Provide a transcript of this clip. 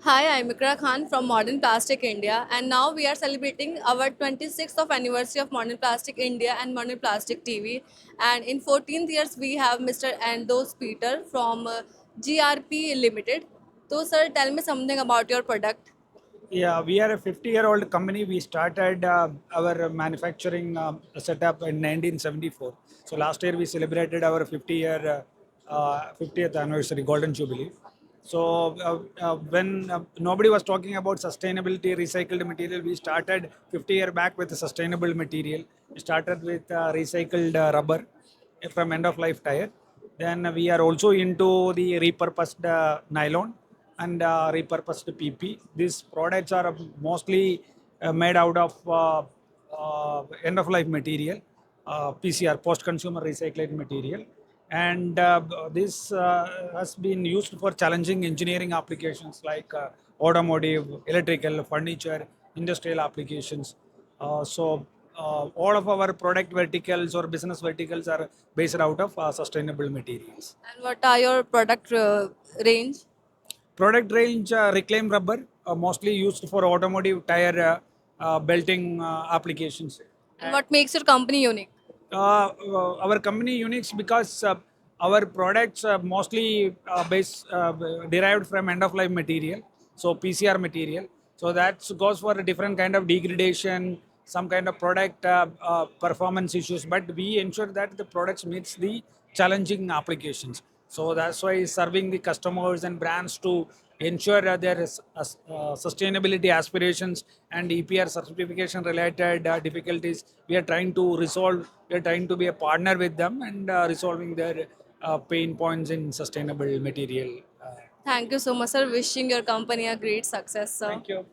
Hi, I'm Ikra Khan from Modern Plastic India, and now we are celebrating our 26th of anniversary of Modern Plastic India and Modern Plastic TV. And in 14th years, we have Mr. Eldhose Peter from GRP Limited. So, sir, tell me something about your product. Yeah, we are a 50-year-old company. We started our manufacturing setup in 1974. So last year we celebrated our 50th anniversary, Golden Jubilee. So when nobody was talking about sustainability, recycled material, we started 50 years back with a sustainable material. We started with recycled rubber from end-of-life tire. Then we are also into the repurposed nylon and repurposed PP. These products are mostly made out of end-of-life material, PCR, post-consumer recycled material. And this has been used for challenging engineering applications like automotive, electrical, furniture, industrial applications. All of our product verticals or business verticals are based out of sustainable materials. And what are your product range? Product range reclaim rubber, mostly used for automotive tire belting applications. And what makes your company unique? Our company unique because our products are mostly derived from end of life material, so PCR material. So that goes for a different kind of degradation, some kind of product performance issues, but we ensure that the products meets the challenging applications. So that's why serving the customers and brands to ensure their sustainability aspirations and EPR certification related difficulties. We are trying to resolve. We are trying to be a partner with them and resolving their pain points in sustainable material. Thank you so much, sir. Wishing your company a great success, sir. Thank you.